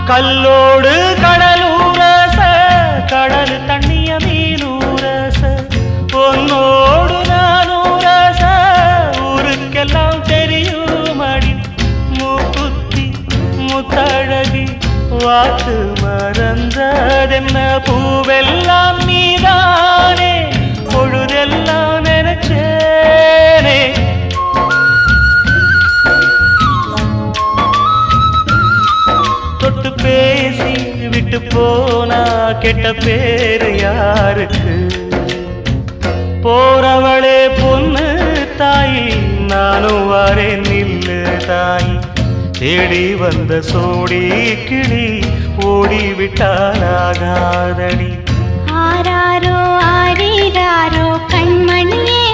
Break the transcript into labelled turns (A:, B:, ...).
A: கல்லோடு கடலூரச கடல் தண்ணிய மீனூரச பொன்னோடு நானூரச ஊருக்கெல்லாம் தெரியுமடி மூக்குத்தி முத்தழகி வாக்கு மறந்ததென்ன பூவெல்லாம் நீதானே பொழுதெல்லாம் நினைச்சேனே தொட்டு பேசி விட்டு போனா கெட்ட பேரு யாருக்கு போறவளே பொண்ணு தாயி நானும் வரேன் நில்லு தாயி தேடி வந்த சோடி கிளி ஓடிவிட்டாலாகாதடி
B: ஆராரோ ஆரீராரோ கண்மணியே